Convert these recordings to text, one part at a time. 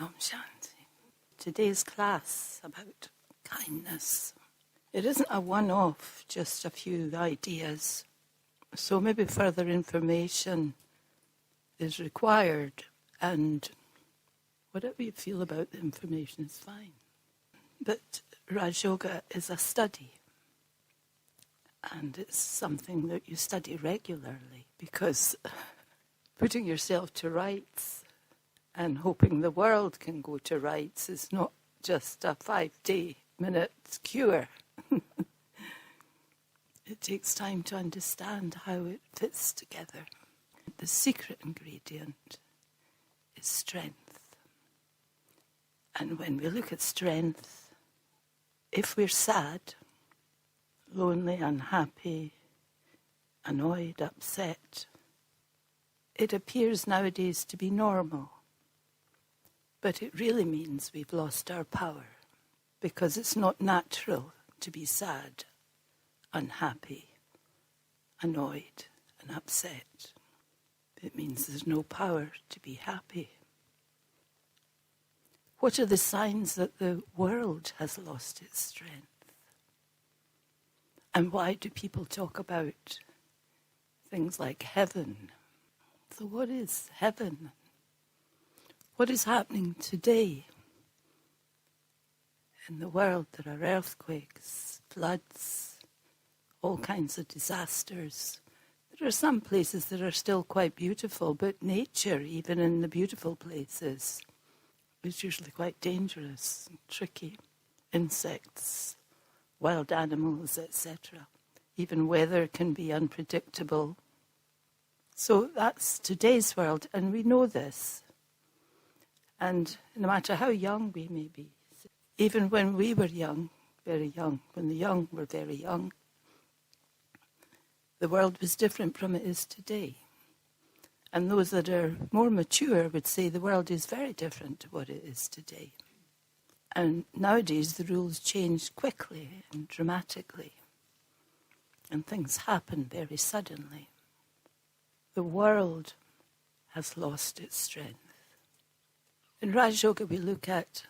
Om Shanti. Today's class about kindness. It isn't a one-off, just a few ideas. So maybe further information is required, and whatever you feel about the information is fine. But Raj Yoga is a study, and it's something that you study regularly, because putting yourself to rights and hoping the world can go to rights is not just a 5-day minute cure. It takes time to understand how it fits together. The secret ingredient is strength. And when we look at strength, if we're sad, lonely, unhappy, annoyed, upset, it appears nowadays to be normal. But it really means we've lost our power, because it's not natural to be sad, unhappy, annoyed, and upset. It means there's no power to be happy. What are the signs that the world has lost its strength? And why do people talk about things like heaven? So what is heaven? What is happening today? In the world there are earthquakes, floods, all kinds of disasters. There are some places that are still quite beautiful, but nature, even in the beautiful places, is usually quite dangerous and tricky. Insects, wild animals, etc. Even weather can be unpredictable. So that's today's world, and we know this. And no matter how young we may be, even when we were young, very young, when the young were very young, the world was different from it is today. And those that are more mature would say the world is very different to what it is today. And nowadays the rules change quickly and dramatically. And things happen very suddenly. The world has lost its strength. In Raj Yoga we look at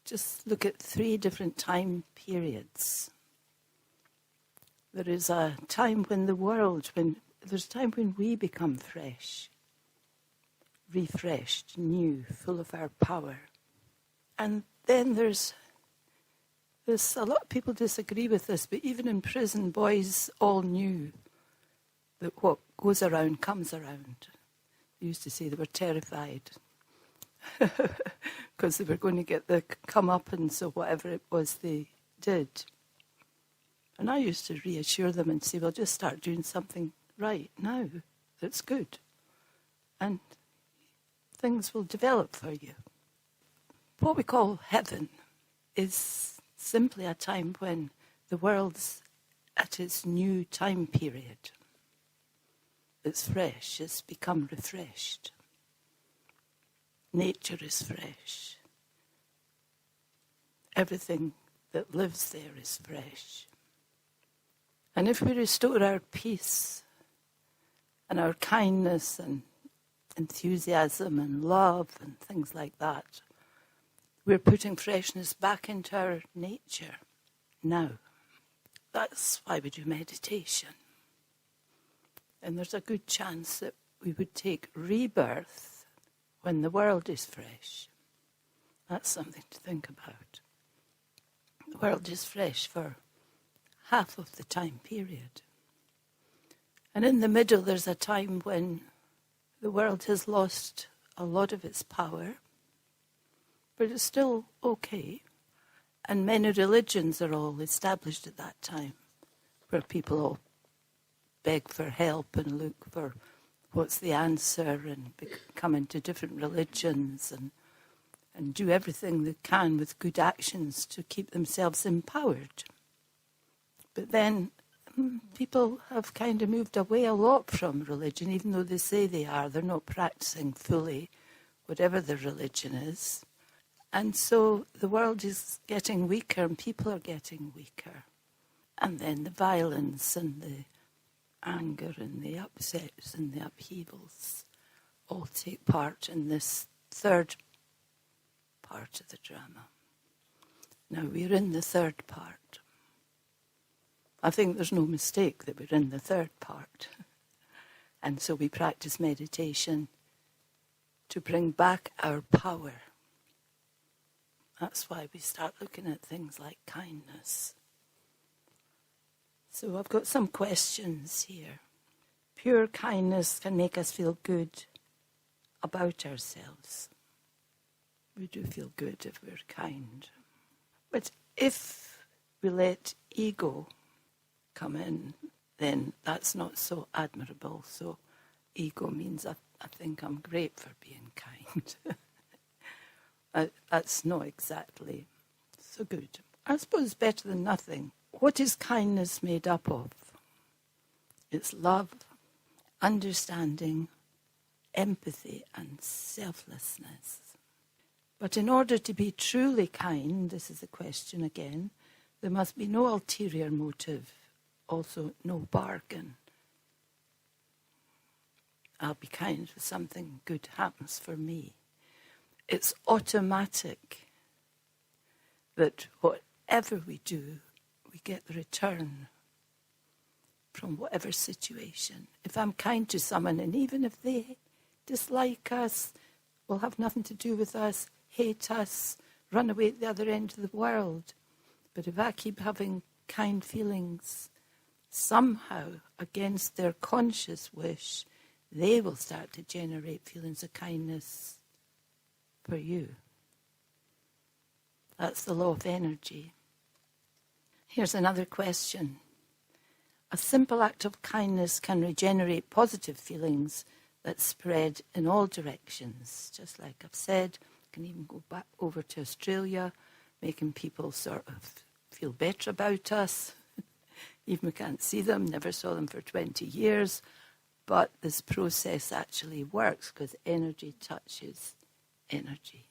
3 different time periods. There is a time when there's a time when we become fresh, refreshed, new, full of our power. And then there's a lot of people disagree with this, but even in prison, boys all knew that what goes around comes around. They used to say they were terrified because they were going to get the comeuppance or whatever it was they did. And I used to reassure them and say, well, just start doing something right now that's good. And things will develop for you. What we call heaven is simply a time when the world's at its new time period. It's fresh, it's become refreshed. Nature is fresh. Everything that lives there is fresh. And if we restore our peace and our kindness and enthusiasm and love and things like that, we're putting freshness back into our nature now. That's why we do meditation. And there's a good chance that we would take rebirth when the world is fresh. That's something to think about. The world is fresh for half of the time period. And in the middle there's a time when the world has lost a lot of its power, but it's still okay. And many religions are all established at that time, where people all beg for help and look for what's the answer and come into different religions and do everything they can with good actions to keep themselves empowered. But then people have kind of moved away a lot from religion, even though they say they are. They're not practicing fully whatever their religion is. And so the world is getting weaker and people are getting weaker. And then the violence and the anger and the upsets and the upheavals all take part in this third part of the drama. Now we're in the third part. I think there's no mistake that we're in the third part. And so we practice meditation to bring back our power. That's why we start looking at things like kindness. So I've got some questions here. Pure kindness can make us feel good about ourselves. We do feel good if we're kind. But if we let ego come in, then that's not so admirable. So ego means I think I'm great for being kind. That's not exactly so good. I suppose better than nothing. What is kindness made up of? It's love, understanding, empathy, and selflessness. But in order to be truly kind, this is the question again, there must be no ulterior motive, also no bargain. I'll be kind if something good happens for me. It's automatic that whatever we do, we get the return from whatever situation. If I'm kind to someone, and even if they dislike us, will have nothing to do with us, hate us, run away at the other end of the world. But if I keep having kind feelings, somehow, against their conscious wish, they will start to generate feelings of kindness for you. That's the law of energy. Here's another question. A simple act of kindness can regenerate positive feelings that spread in all directions. Just like I've said, can even go back over to Australia, making people sort of feel better about us. Even we can't see them, never saw them for 20 years. But this process actually works because energy touches energy.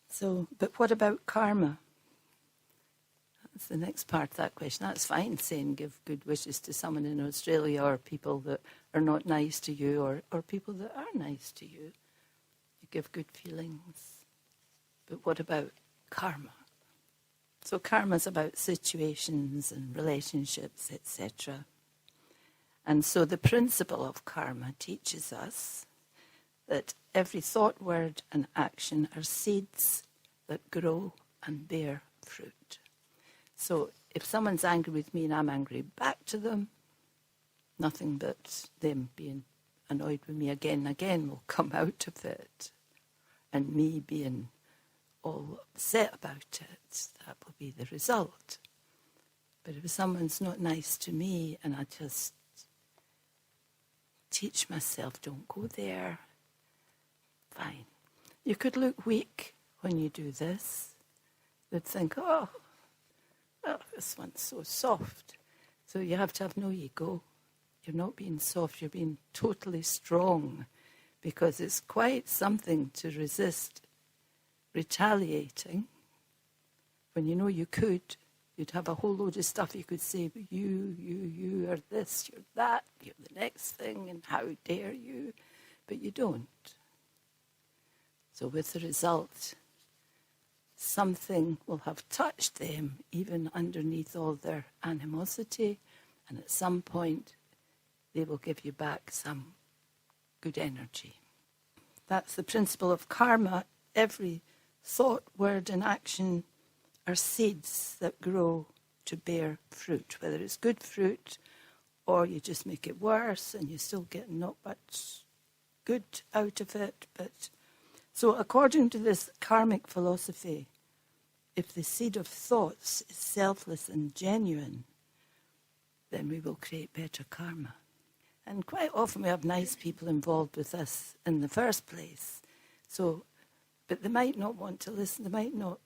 So, but what about karma? That's the next part of that question. That's fine saying give good wishes to someone in Australia or people that are not nice to you or people that are nice to you. You give good feelings. But what about karma? So karma is about situations and relationships, etc. And so the principle of karma teaches us that every thought, word, and action are seeds that grow and bear fruit. So if someone's angry with me and I'm angry back to them, nothing but them being annoyed with me again and again will come out of it. And me being all upset about it, that will be the result. But if someone's not nice to me and I just teach myself, don't go there, fine. You could look weak when you do this. You'd think, oh, this one's so soft. So you have to have no ego. You're not being soft, you're being totally strong, because it's quite something to resist retaliating when you know you could. You'd have a whole load of stuff you could say, but you are this, you're that, you're the next thing, and how dare you? But you don't. So with the result, something will have touched them, even underneath all their animosity, and at some point, they will give you back some good energy. That's the principle of karma. Every thought, word, and action are seeds that grow to bear fruit, whether it's good fruit or you just make it worse and you still get not much good out of it. But so according to this karmic philosophy, if the seed of thoughts is selfless and genuine, then we will create better karma. And quite often we have nice people involved with us in the first place. So, but they might not want to listen, they might not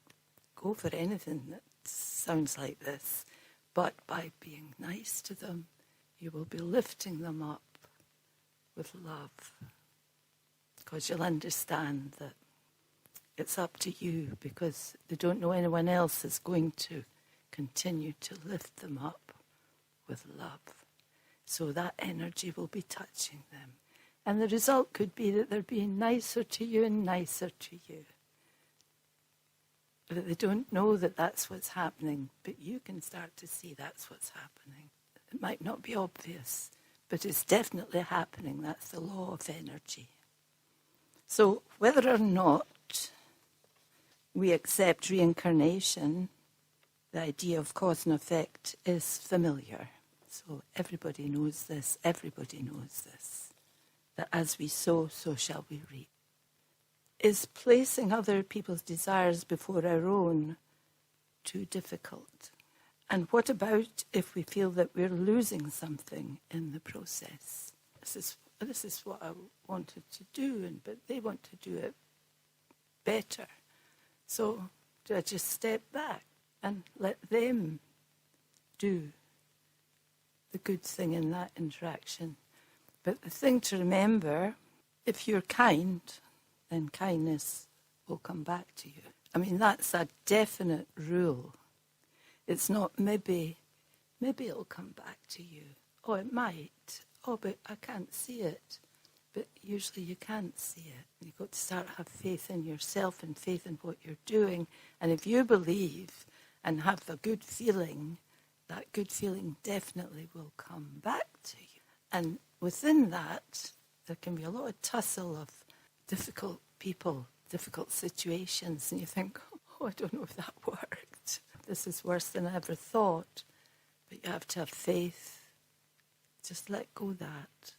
go for anything that sounds like this. But by being nice to them, you will be lifting them up with love. Because you'll understand that it's up to you, because they don't know anyone else is going to continue to lift them up with love. So that energy will be touching them. And the result could be that they're being nicer to you and nicer to you. But they don't know that that's what's happening, but you can start to see that's what's happening. It might not be obvious, but it's definitely happening. That's the law of energy. So whether or not we accept reincarnation, the idea of cause and effect is familiar. So everybody knows this, that as we sow, so shall we reap. Is placing other people's desires before our own too difficult? And what about if we feel that we're losing something in the process? This is what I wanted to do, but they want to do it better. So do I just step back and let them do the good thing in that interaction? But the thing to remember, if you're kind, then kindness will come back to you. I mean, that's a definite rule. It's not maybe it'll come back to you. Oh, it might. Oh, but I can't see it. But usually you can't see it. You've got to start to have faith in yourself and faith in what you're doing. And if you believe and have a good feeling, that good feeling definitely will come back to you. And within that, there can be a lot of tussle of difficult people, difficult situations, and you think, oh, I don't know if that worked. This is worse than I ever thought. But you have to have faith. Just let go of that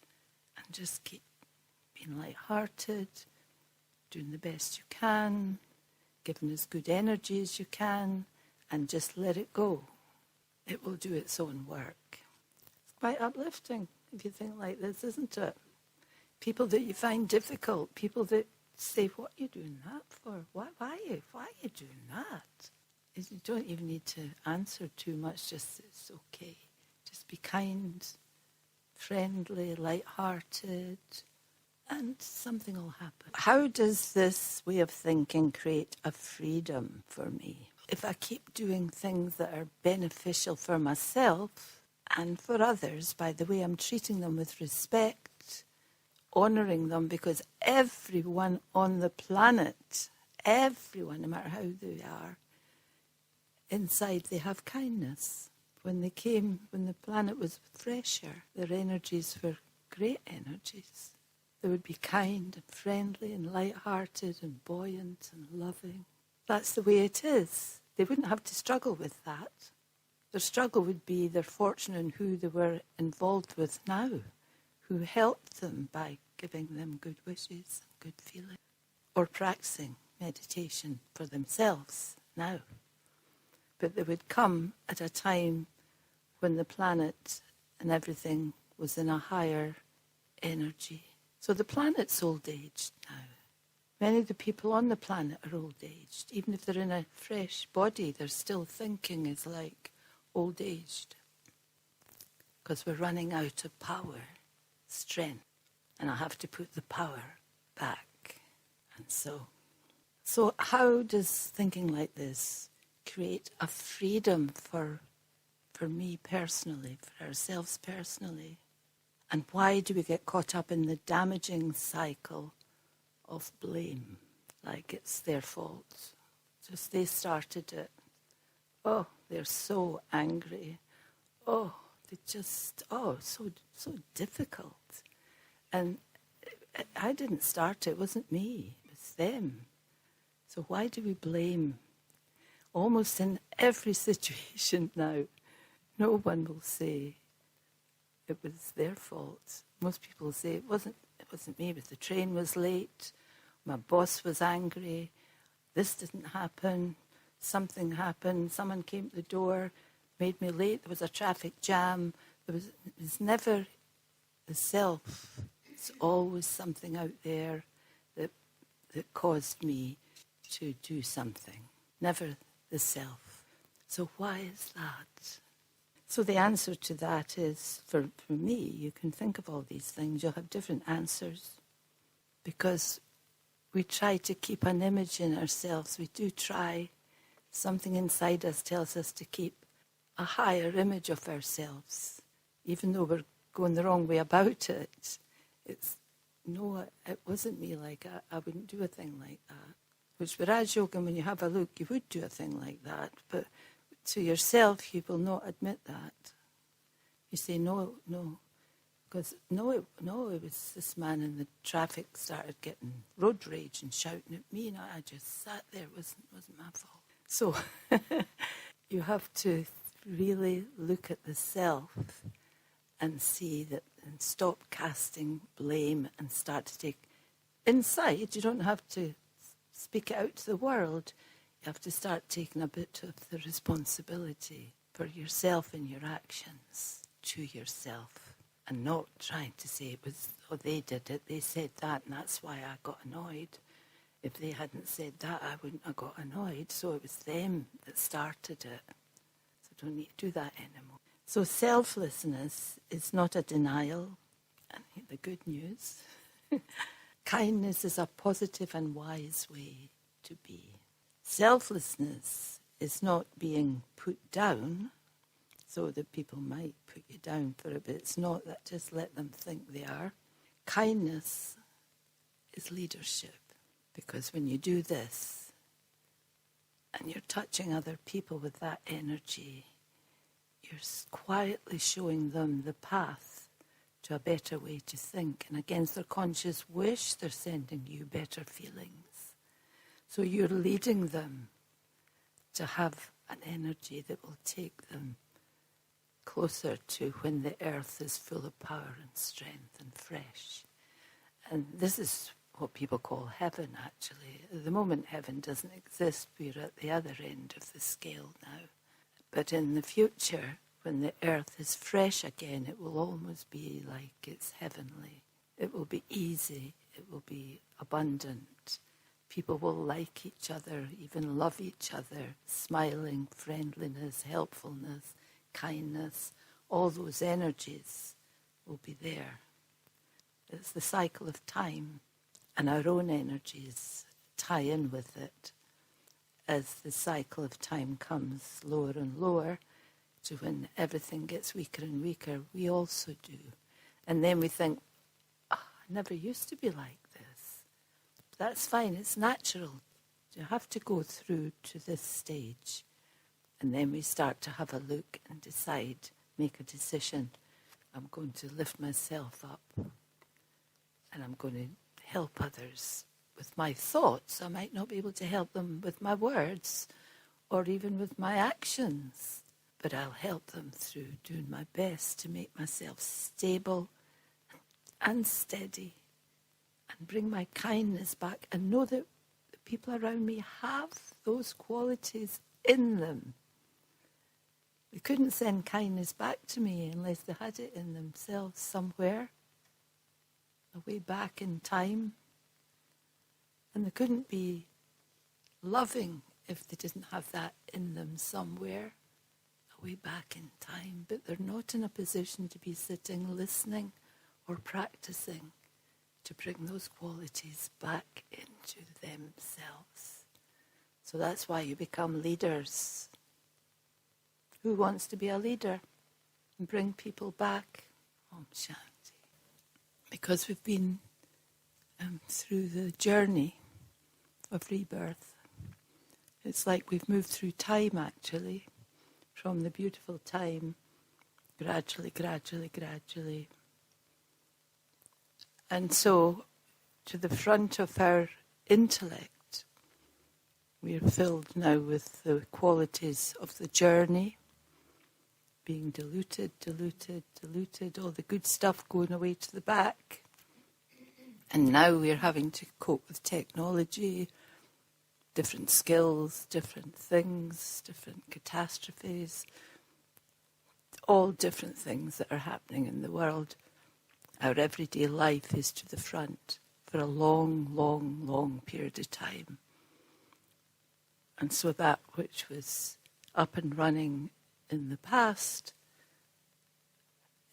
and just keep being light-hearted, doing the best you can, giving as good energy as you can, and just let it go. It will do its own work. It's quite uplifting if you think like this, isn't it? People that you find difficult, people that say, what are you doing that for? Why are you doing that? You don't even need to answer too much, just it's okay. Just be kind, friendly, light-hearted, and something will happen. How does this way of thinking create a freedom for me? If I keep doing things that are beneficial for myself and for others, by the way I'm treating them with respect, honouring them, because everyone on the planet, everyone, no matter how they are, inside they have kindness. When they came, when the planet was fresher, their energies were great energies. They would be kind and friendly and light-hearted and buoyant and loving. That's the way it is. They wouldn't have to struggle with that. Their struggle would be their fortune and who they were involved with now, who helped them by giving them good wishes and good feeling, or practicing meditation for themselves now. But they would come at a time when the planet and everything was in a higher energy. So the planet's old-aged now. Many of the people on the planet are old-aged. Even if they're in a fresh body, their still thinking is like old-aged. Because we're running out of power, strength. And I have to put the power back. And so how does thinking like this create a freedom for me personally, for ourselves personally? And why do we get caught up in the damaging cycle of blame, like it's their fault? Just they started it. Oh, they're so angry. Oh, they just, so difficult. And I didn't start it. It wasn't me. It was them. So why do we blame? Almost in every situation now, no one will say it was their fault. Most people say it wasn't me, but the train was late, my boss was angry, this didn't happen, something happened, someone came to the door, made me late, there was a traffic jam. It's never the self. It's always something out there that caused me to do something. Never the self. So why is that? So the answer to that is, for me, you can think of all these things, you'll have different answers. Because we try to keep an image in ourselves. We do try. Something inside us tells us to keep a higher image of ourselves. Even though we're going the wrong way about it, no, it wasn't me. Like, I wouldn't do a thing like that. Which with Raj Yoga, when you have a look, you would do a thing like that. But to yourself, you will not admit that. You say, no. Because, it was this man in the traffic started getting road rage and shouting at me, and I just sat there. It wasn't my fault. So you have to really look at the self and see that, and stop casting blame and start to take inside. You don't have to speak it out to the world. You have to start taking a bit of the responsibility for yourself and your actions to yourself, and not trying to say it was, oh, they did it, they said that, and that's why I got annoyed. If they hadn't said that, I wouldn't have got annoyed. So it was them that started it. So don't need to do that anymore. So selflessness is not a denial. And the good news, kindness is a positive and wise way to be. Selflessness is not being put down, so that people might put you down for it, but it's not that. Just let them think they are. Kindness is leadership, because when you do this and you're touching other people with that energy, you're quietly showing them the path to a better way to think, and against their conscious wish, they're sending you better feelings. So you're leading them to have an energy that will take them closer to when the earth is full of power and strength and fresh. And this is what people call heaven, actually. At the moment, heaven doesn't exist. We're at the other end of the scale now. But in the future, when the earth is fresh again, it will almost be like it's heavenly. It will be easy. It will be abundant. People will like each other, even love each other. Smiling, friendliness, helpfulness, kindness, all those energies will be there. It's the cycle of time, and our own energies tie in with it as the cycle of time comes lower and lower to when everything gets weaker and weaker. We also do. And then we think, I never used to be like this. That's fine, it's natural. You have to go through to this stage. And then we start to have a look and decide, make a decision. I'm going to lift myself up, and I'm going to help others with my thoughts. I might not be able to help them with my words or even with my actions, but I'll help them through doing my best to make myself stable and steady and bring my kindness back and know that the people around me have those qualities in them. They couldn't send kindness back to me unless they had it in themselves somewhere, way back in time. And they couldn't be loving if they didn't have that in them somewhere, way back in time. But they're not in a position to be sitting, listening, or practicing to bring those qualities back into themselves. So that's why you become leaders. Who wants to be a leader and bring people back? Om Shanti. Because we've been through the journey of rebirth. It's like we've moved through time, actually, from the beautiful time, gradually. And so, to the front of our intellect, we are filled now with the qualities of the journey, being diluted, all the good stuff going away to the back. And now we're having to cope with technology, different skills, different things, different catastrophes, all different things that are happening in the world. Our everyday life is to the front for a long period of time. And so that which was up and running in the past,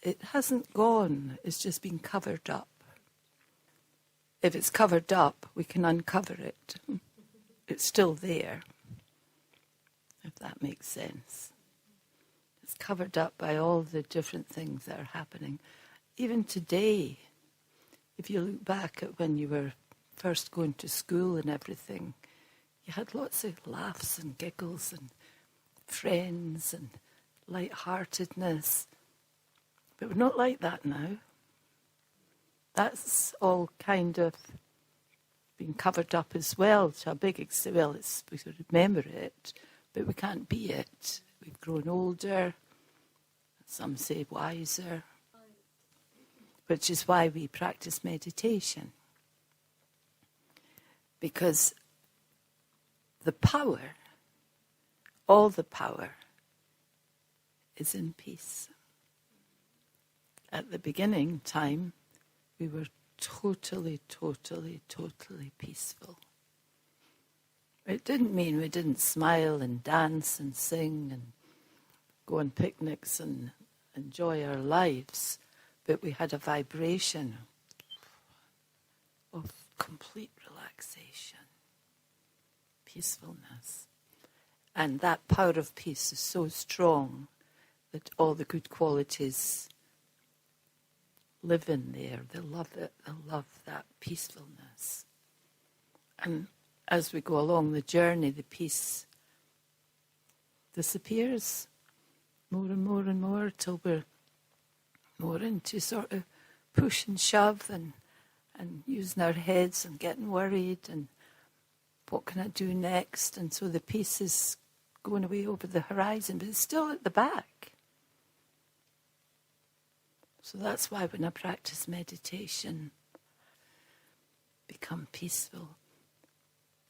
it hasn't gone, it's just been covered up. If it's covered up, we can uncover it. It's still there, if that makes sense. It's covered up by all the different things that are happening. Even today, if you look back at when you were first going to school and everything, you had lots of laughs and giggles and friends and light-heartedness. But we're not like that now. That's all kind of been covered up as well to a big extent. Well, we could remember it, but we can't be it. We've grown older, some say wiser, which is why we practice meditation. Because the power, all the power, is in peace. At the beginning time, we were totally peaceful. It didn't mean we didn't smile and dance and sing and go on picnics and enjoy our lives, but we had a vibration of complete relaxation, peacefulness. And that power of peace is so strong that all the good qualities live in there. They love it. They love that peacefulness. And as we go along the journey, the peace disappears more and more and more till we're more into sort of push and shove and using our heads and getting worried and what can I do next? And so the peace is going away over the horizon, but it's still at the back. So that's why when I practice meditation, become peaceful.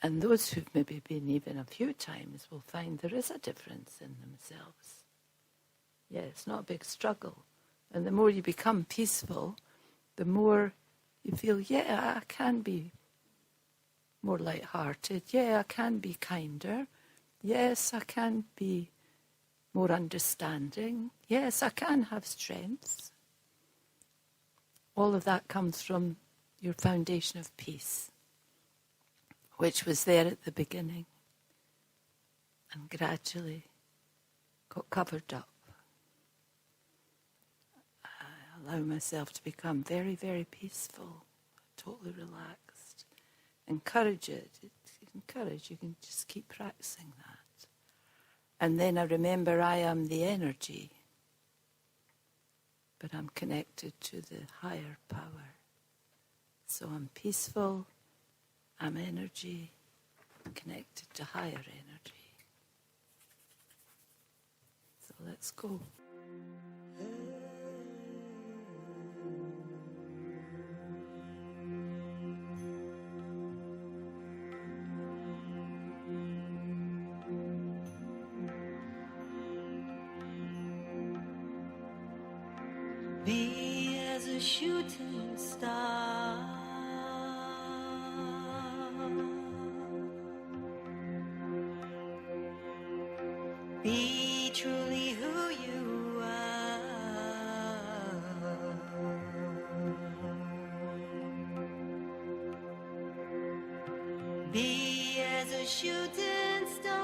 And those who've maybe been even a few times will find there is a difference in themselves. Yeah, it's not a big struggle. And the more you become peaceful, the more you feel, yeah, I can be more light-hearted. Yeah, I can be kinder. Yes, I can be more understanding. Yes, I can have strengths. All of that comes from your foundation of peace, which was there at the beginning and gradually got covered up. I allow myself to become very, very peaceful, totally relaxed. Encourage it. You can just keep practicing that. And then I remember I am the energy, but I'm connected to the higher power. So I'm peaceful, I'm energy, connected to higher energy. So let's go. Be as a shooting star, be truly who you are. Be as a shooting star.